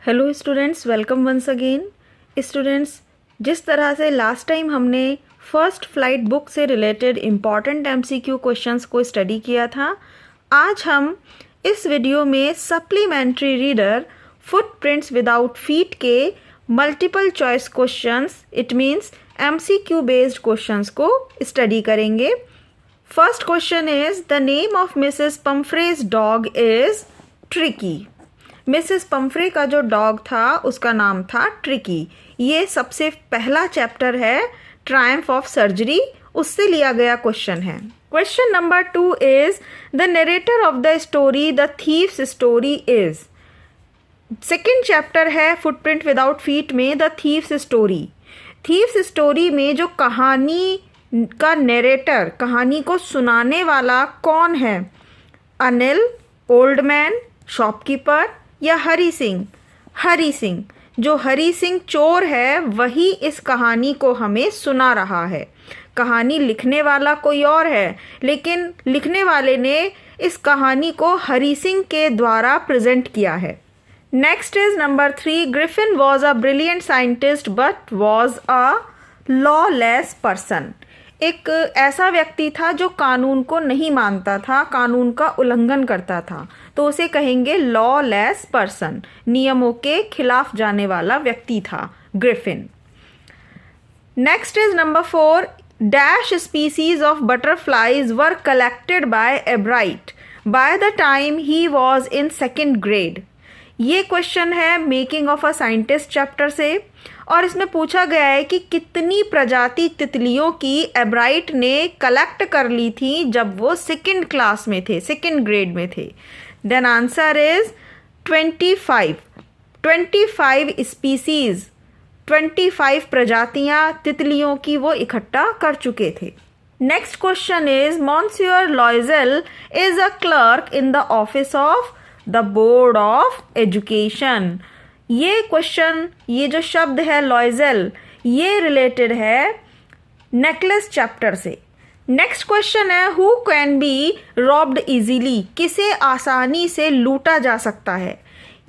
Hello students, welcome once again. Students, जिस तरह से लास्ट टाइम हमने फर्स्ट फ्लाइट बुक से रिलेटेड इम्पॉर्टेंट एमसीक्यू क्वेश्चंस को स्टडी किया था, आज हम इस वीडियो में supplementary reader footprints without feet के multiple choice questions, it means MCQ based questions को स्टडी करेंगे। First question is the name of Mrs Pumphrey's dog is Tricki. Mrs Pumphrey का जो डॉग था उसका नाम था ट्रिकी। ये सबसे पहला चैप्टर है ट्रायम्फ ऑफ सर्जरी, उससे लिया गया क्वेश्चन है। Question number 2 is the narrator of the story the thieves story is. Second chapter है फुटप्रिंट विदाउट फीट में the thieves story. Thieves story में जो कहानी का नरेटर, कहानी को सुनाने वाला कौन है? अनिल, ओल्ड मैन, शॉपकीपर या हरी सिंह? हरी सिंह। जो हरी सिंह चोर है वही इस कहानी को हमें सुना रहा है। कहानी लिखने वाला कोई और है, लेकिन लिखने वाले ने इस कहानी को हरी सिंह के द्वारा प्रेजेंट किया है। Next is number 3, Griffin was a brilliant scientist but was a lawless person. एक ऐसा व्यक्ति था जो कानून को नहीं मानता था, कानून का उल्लंघन करता था, तो उसे कहेंगे लॉलेस पर्सन। नियमों के खिलाफ जाने वाला व्यक्ति था Griffin. Next is number 4, dash species of butterflies were collected by एब्राइट by the time he was in second grade. ये क्वेश्चन है making of a scientist chapter से, और इसमें पूछा गया है कि कितनी प्रजाति तितलियों की एब्राइट ने कलेक्ट कर ली थी जब वो सेकेंड क्लास में थे, सेकेंड ग्रेड में थे। Then answer is 25। 25 स्पीसीज, 25 प्रजातियां तितलियों की वो इकट्ठा कर चुके थे। Next question is Monsieur Loisel is a clerk in the office of the board of education. ये क्वेश्चन, ये जो शब्द है लॉयजेल, ये रिलेटेड है नेकलेस चैप्टर से। नेक्स्ट क्वेश्चन है who can be robbed easily, किसे आसानी से लूटा जा सकता है।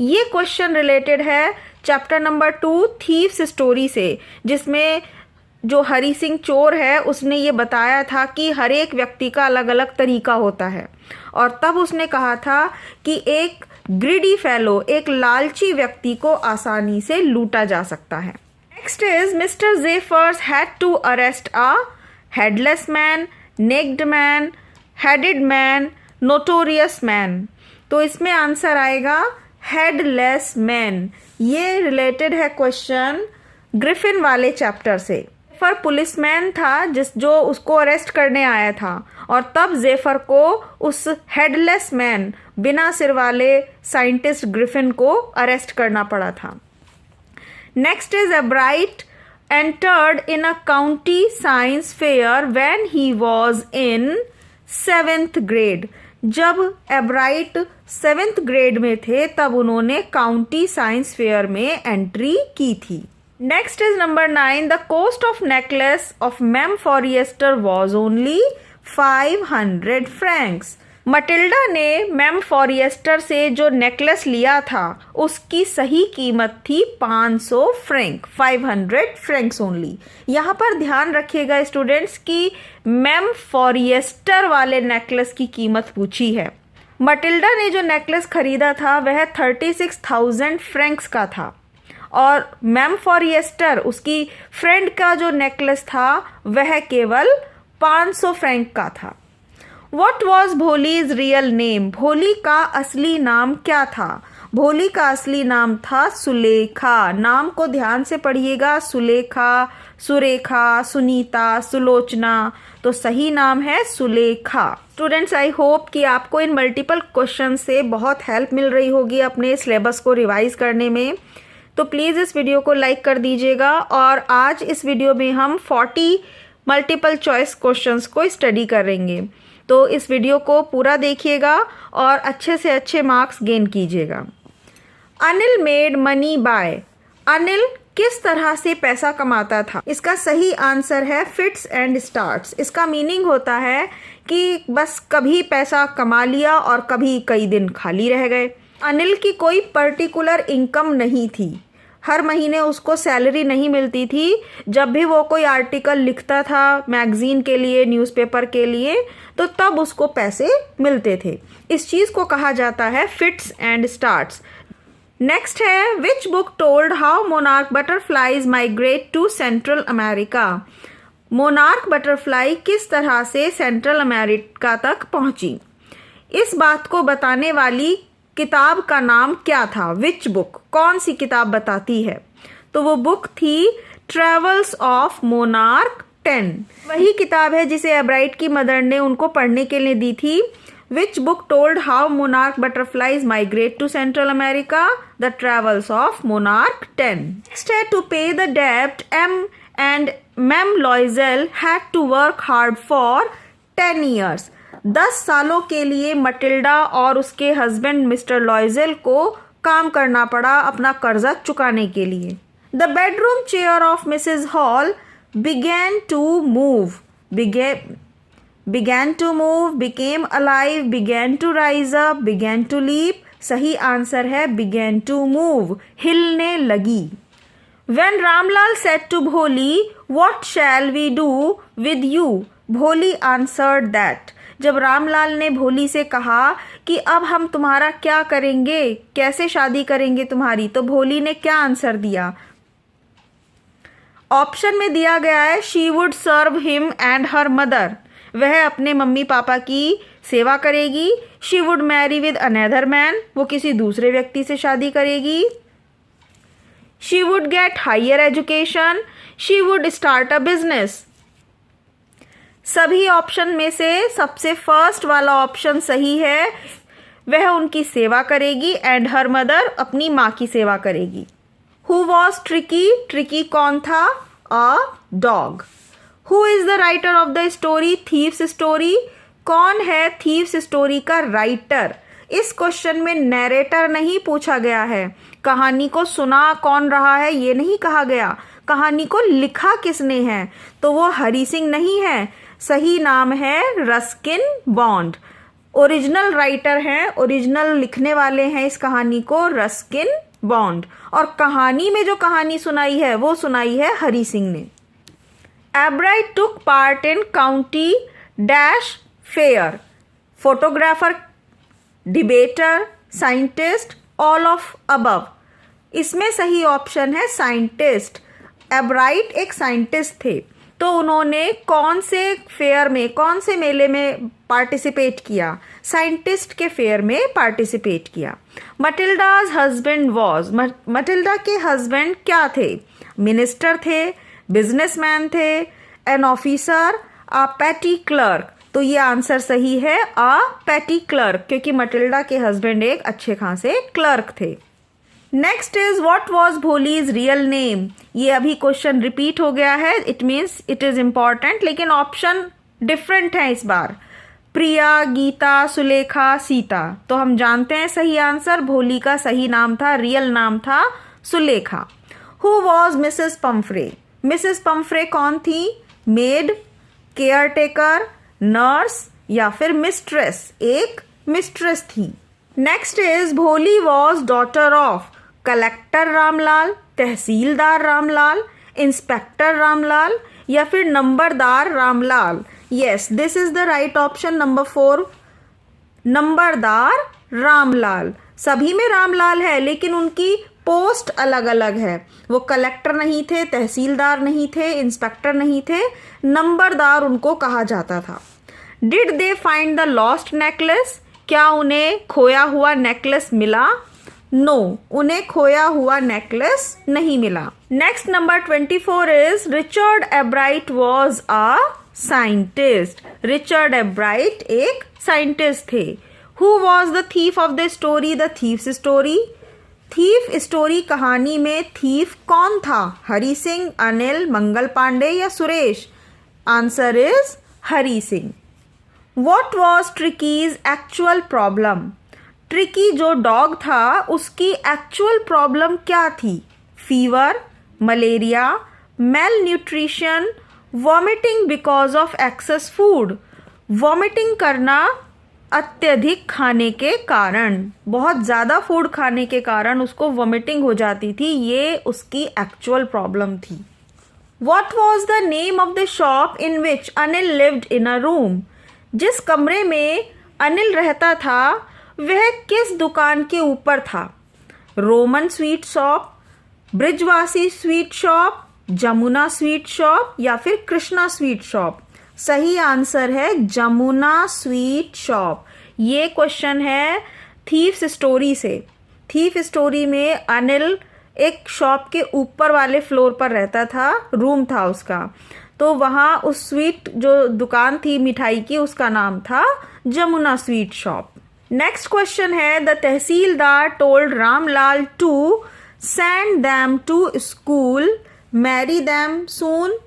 ये क्वेश्चन रिलेटेड है चैप्टर नंबर 2 थीव्स स्टोरी से, जिसमें जो हरी सिंह चोर है उसने ये बताया था कि हर एक व्यक्ति का अलग अलग तरीका होता है, और तब उसने कहा था कि एक ग्रीडी फेलो, एक लालची व्यक्ति को आसानी से लूटा जा सकता है। Next is mister Jeffers had to arrest a headless man, naked man, headed man, notorious man. तो इसमें आंसर आएगा हेडलेस मैन। ये रिलेटेड है क्वेश्चन ग्रिफिन वाले चैप्टर से। जेफर पुलिसमैन था जो उसको अरेस्ट करने आया था, और तब जेफर को उस हेडलेस मैन, बिना सिर वाले साइंटिस्ट ग्रिफिन को अरेस्ट करना पड़ा था। Next is Ebright entered in a county science fair when he was in 7th grade. जब एब्राइट 7th ग्रेड में थे तब उन्होंने काउंटी साइंस फेयर में एंट्री की थी। Next is number 9, the cost of necklace of ma'am Forestier was only 500 francs. Matilda ने ma'am Forestier से जो नेकलेस लिया था उसकी सही कीमत थी 500 फ्रैंक, 500 फ्रैंक्स ओनली। यहाँ पर ध्यान रखिएगा स्टूडेंट्स कि मैम फॉरिएस्टर वाले नेकलेस की कीमत पूछी है। मटिल्डा ने जो नेकलेस खरीदा था वह 36,000 फ्रैंक्स का था, और मैम फॉरिएस्टर, उसकी फ्रेंड का जो नेकलेस था वह केवल 500 फ्रैंक का था। What was Bholi's real name? भोली का असली नाम क्या था? भोली का असली नाम था सुलेखा। नाम को ध्यान से पढ़िएगा, सुलेखा, सुरेखा, सुनीता, सुलोचना, तो सही नाम है सुलेखा। स्टूडेंट्स, आई होप कि आपको इन मल्टीपल क्वेश्चन से बहुत हेल्प मिल रही होगी अपने सिलेबस को रिवाइज करने में। तो प्लीज़ इस वीडियो को लाइक कर दीजिएगा, और आज इस वीडियो में हम 40 मल्टीपल चॉइस क्वेश्चंस को स्टडी करेंगे। तो इस वीडियो को पूरा देखिएगा और अच्छे से अच्छे मार्क्स गेन कीजिएगा। Anil made money by. Anil किस तरह से पैसा कमाता था? इसका सही आंसर है फिट्स एंड स्टार्ट्स। इसका मीनिंग होता है कि बस कभी पैसा कमा लिया और कभी कई दिन खाली रह गए। अनिल की कोई पर्टिकुलर इनकम नहीं थी, हर महीने उसको सैलरी नहीं मिलती थी। जब भी वो कोई आर्टिकल लिखता था मैगजीन के लिए, न्यूज़पेपर के लिए, तो तब उसको पैसे मिलते थे। इस चीज़ को कहा जाता है फिट्स एंड स्टार्ट्स। नेक्स्ट है which book told how monarch butterflies migrate to Central America. Monarch butterfly किस तरह से सेंट्रल अमेरिका तक पहुंची, इस बात को बताने वाली किताब का नाम क्या था। विच बुक, कौन सी किताब बताती है? तो वो बुक थी ट्रेवल्स ऑफ मोनार्क 10। वही किताब है जिसे एब्राइट की मदर ने उनको पढ़ने के लिए दी थी। Which book told how monarch butterflies migrate to Central America? The travels of monarch 10। Next है टू पे द डेब्ट M and ma'am Loisel had to work hard for 10 years। 10 सालों के लिए मटिल्डा और उसके हस्बैंड मिस्टर लॉइजेल को काम करना पड़ा अपना कर्जा चुकाने के लिए। The bedroom chair of Mrs hall began to move, began to move, became alive, began to rise up, began to leap। सही आंसर है began to move, हिलने लगी। When Ramlal said to Bholi, what shall we do with you? Bholi answered that। जब रामलाल ने भोली से कहा कि अब हम तुम्हारा क्या करेंगे, कैसे शादी करेंगे तुम्हारी, तो भोली ने क्या आंसर दिया? ऑप्शन में दिया गया है she would serve him and her mother, वह अपने मम्मी पापा की सेवा करेगी। She would marry with another man, वो किसी दूसरे व्यक्ति से शादी करेगी। She would get higher education, she would start a business. सभी ऑप्शन में से सबसे फर्स्ट वाला ऑप्शन सही है, वह उनकी सेवा करेगी एंड हर मदर, अपनी माँ की सेवा करेगी। हु वॉज ट्रिकी, ट्रिकी कौन था? A dog. Who is the writer of the story, thieves story, कौन है थीव्स स्टोरी का राइटर? इस क्वेश्चन में नैरेटर नहीं पूछा गया है, कहानी को सुना कौन रहा है ये नहीं कहा गया, कहानी को लिखा किसने है, तो वो हरी सिंह नहीं है, सही नाम है रस्किन बॉन्ड। ओरिजिनल राइटर हैं, ओरिजिनल लिखने वाले हैं इस कहानी को रस्किन बॉन्ड, और कहानी में जो कहानी सुनाई है वो सुनाई है हरी सिंह ने। एब्राइट took part in county dash fair, photographer, debater, scientist, all of above. इसमें सही ऑप्शन है साइंटिस्ट। एब्राइट एक साइंटिस्ट थे, तो उन्होंने कौन से फेयर में, कौन से मेले में पार्टिसिपेट किया? साइंटिस्ट के फेयर में पार्टिसिपेट किया। मटिल्डाज हस्बैंड वॉज, मटिल्डा के हस्बैंड क्या थे? मिनिस्टर थे, बिजनेसमैन थे, an officer, a petty clerk. तो ये आंसर सही है अ पैटी क्लर्क, क्योंकि मटिल्डा के हस्बैंड एक अच्छे खासे क्लर्क थे। Next is what was Bholi's real name. ये अभी क्वेश्चन रिपीट हो गया है, it means it is important, लेकिन ऑप्शन डिफरेंट है इस बार। प्रिया, गीता, सुलेखा, सीता। तो हम जानते हैं सही आंसर, भोली का सही नाम था, रियल नाम था Sulekha. Who was Mrs Pomfrey, Mrs Pomfrey कौन थी? मेड, केयर टेकर, नर्स या फिर मिस्ट्रेस? एक मिस्ट्रेस थी। Next is Bholi was daughter of collector Ramlal, tehsildar Ramlal, inspector Ramlal या फिर numberdar Ramlal. Yes, this is the right option, number 4, numberdar Ramlal. सभी में रामलाल है लेकिन उनकी पोस्ट अलग अलग है, वो कलेक्टर नहीं थे, तहसीलदार नहीं थे, इंस्पेक्टर नहीं थे, नंबरदार उनको कहा जाता था। Did they find the lost necklace, क्या उन्हें खोया हुआ नेकलेस मिला? नो, उन्हें खोया हुआ नेकलेस नहीं मिला। Next number 24 is Richard Ebright was a scientist. Richard एब्राइट एक साइंटिस्ट थे। Who was the thief of the story, the thieves story. Thief story कहानी में थीफ कौन था? हरी सिंह, अनिल, मंगल पांडे या Suresh? Answer is Hari Singh. What was Tricky's actual problem? Tricky जो dog था उसकी एक्चुअल प्रॉब्लम क्या थी? Fever, malaria, mail nutrition, vomiting because of excess food. Vomiting करना अत्यधिक खाने के कारण, बहुत ज़्यादा फूड खाने के कारण उसको वॉमिटिंग हो जाती थी, ये उसकी एक्चुअल प्रॉब्लम थी। What was the name of the shop in which Anil lived in a room? जिस कमरे में अनिल रहता था वह किस दुकान के ऊपर था? Roman sweet shop, Brijwasi sweet shop, Jamuna sweet shop या फिर कृष्णा स्वीट शॉप? सही आंसर है जमुना स्वीट शॉप। ये क्वेश्चन है थीफ्स स्टोरी से। थीफ स्टोरी में अनिल एक शॉप के ऊपर वाले फ्लोर पर रहता था, रूम था उसका, तो वहाँ उस स्वीट जो दुकान थी मिठाई की उसका नाम था Jamuna sweet shop. Next question है the tehsildar told Ramlal to send them to school, marry them soon,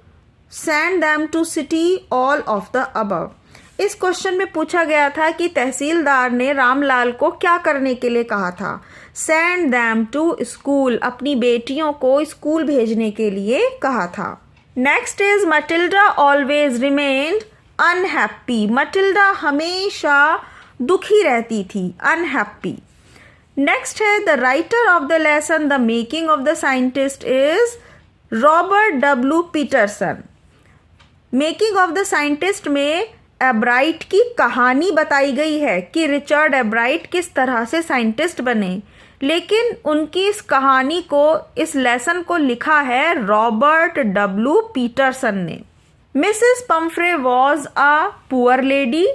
send them to city, all of the above. इस क्वेश्चन में पूछा गया था कि तहसीलदार ने रामलाल को क्या करने के लिए कहा था? सेंड दैम टू स्कूल, अपनी बेटियों को स्कूल भेजने के लिए कहा था। Next is Matilda always remained unhappy. मटिल्डा हमेशा दुखी रहती थी, अनहैप्पी। नेक्स्ट है the writer of the lesson the making of the scientist is Robert W Peterson. Making of the scientist में एब्राइट की कहानी बताई गई है कि रिचर्ड एब्राइट किस तरह से साइंटिस्ट बने, लेकिन उनकी इस कहानी को, इस लेसन को लिखा है रॉबर्ट डब्ल्यू पीटरसन ने। Mrs Pumphrey was a poor lady,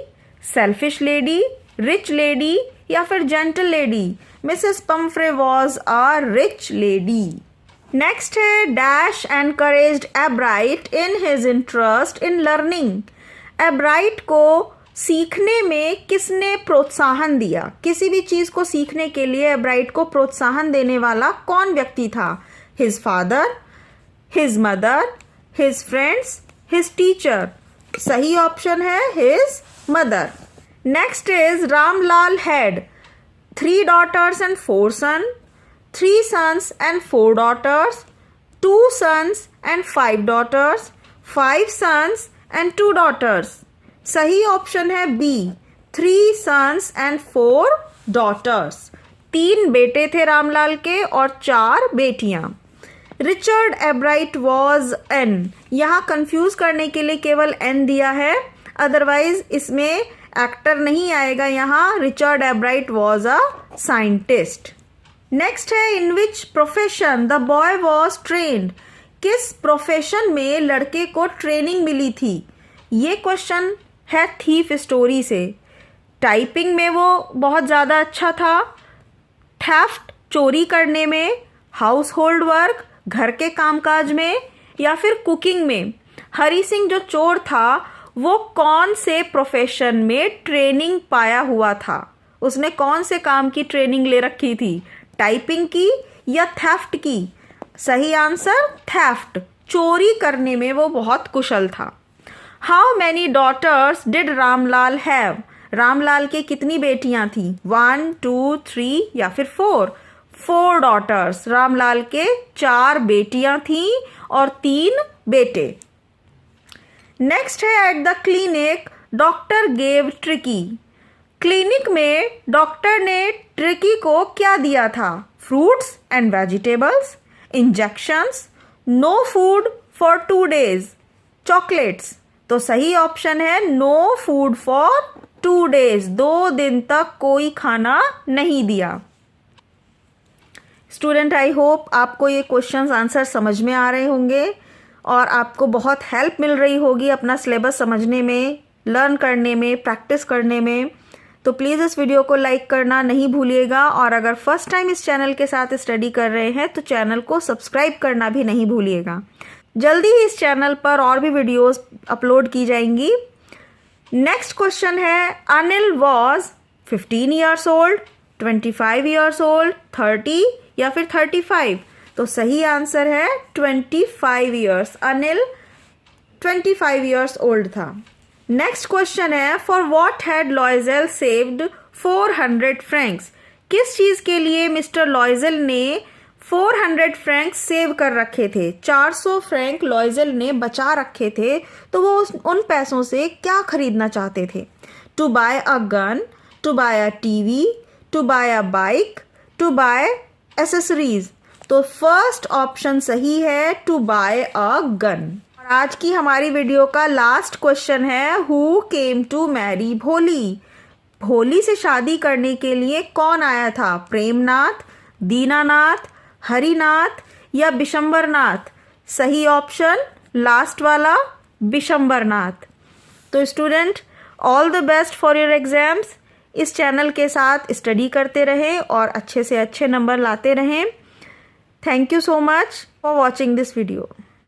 selfish lady, rich lady या फिर gentle lady? Mrs Pumphrey was a rich lady. Next है dash encouraged Ebright in his interest in learning. Ebright को सीखने में किसने प्रोत्साहन दिया? किसी भी चीज़ को सीखने के लिए एब्राइट को प्रोत्साहन देने वाला कौन व्यक्ति था? His father, his mother, his friends, his teacher? सही ऑप्शन है his mother. Next is Ramlal had 3 daughters and 4 sons, 3 sons and 4 daughters, 2 sons and 5 daughters, 5 sons and 2 daughters? सही ऑप्शन है बी, 3 sons and 4 daughters। 3 बेटे थे रामलाल के और 4 बेटियां। Richard Ebright was an, यहाँ कंफ्यूज करने के लिए केवल एन दिया है, अदरवाइज इसमें एक्टर नहीं आएगा। यहाँ Richard Ebright was a scientist. Next है in which profession the boy was trained. किस प्रोफेशन में लड़के को ट्रेनिंग मिली थी? ये क्वेश्चन है थीफ स्टोरी से। टाइपिंग में वो बहुत ज़्यादा अच्छा था, थेफ्ट चोरी करने में, हाउस होल्ड वर्क घर के कामकाज में या फिर कुकिंग में? हरी सिंह जो चोर था वो कौन से प्रोफेशन में ट्रेनिंग पाया हुआ था? उसने कौन से काम की ट्रेनिंग ले रखी थी? टाइपिंग की या थेफ्ट की? सही आंसर थेफ्ट, चोरी करने में वो बहुत कुशल था। How many daughters did Ramlal have? Ramlal के कितनी बेटियां थी? 1, 2, 3 या फिर 4? 4 daughters। रामलाल के 4 बेटियां थीं और 3 बेटे। नेक्स्ट है at the clinic doctor gave Tricki. Clinic में डॉक्टर ने ट्रिकी को क्या दिया था? Fruits and vegetables, injections, no food for 2 days, chocolates? तो सही ऑप्शन है नो फूड फॉर 2 days, 2 दिन तक कोई खाना नहीं दिया। स्टूडेंट, आई होप आपको ये क्वेश्चंस आंसर समझ में आ रहे होंगे और आपको बहुत हेल्प मिल रही होगी अपना सिलेबस समझने में, लर्न करने में, प्रैक्टिस करने में। तो प्लीज़ इस वीडियो को लाइक करना नहीं भूलिएगा और अगर फर्स्ट टाइम इस चैनल के साथ स्टडी कर रहे हैं तो चैनल को सब्सक्राइब करना भी नहीं भूलिएगा। जल्दी ही इस चैनल पर और भी वीडियोस अपलोड की जाएंगी। नेक्स्ट क्वेश्चन है Anil was 15 years old, 25 years old, 30 या फिर 35? तो सही आंसर है 25 years। अनिल 25 years old था। नेक्स्ट क्वेश्चन है for what had Loisel saved 400 francs? किस चीज़ के लिए मिस्टर लॉयजेल ने 400 francs सेव कर रखे थे? 400 franc लॉयजेल ने बचा रखे थे, तो वो उन पैसों से क्या खरीदना चाहते थे? To buy a gun, to buy a TV, to buy a bike, to buy accessories. तो फर्स्ट ऑप्शन सही है, टू बाय अ गन। आज की हमारी वीडियो का लास्ट क्वेश्चन है, हु केम टू मैरी भोली। भोली से शादी करने के लिए कौन आया था? प्रेमनाथ, दीनानाथ, हरिनाथ या बिशंबरनाथ? सही ऑप्शन लास्ट वाला, बिशंबरनाथ। तो student, all the best for your exams. इस चैनल के साथ स्टडी करते रहें और अच्छे से अच्छे नंबर लाते रहें। Thank you so much for watching this video.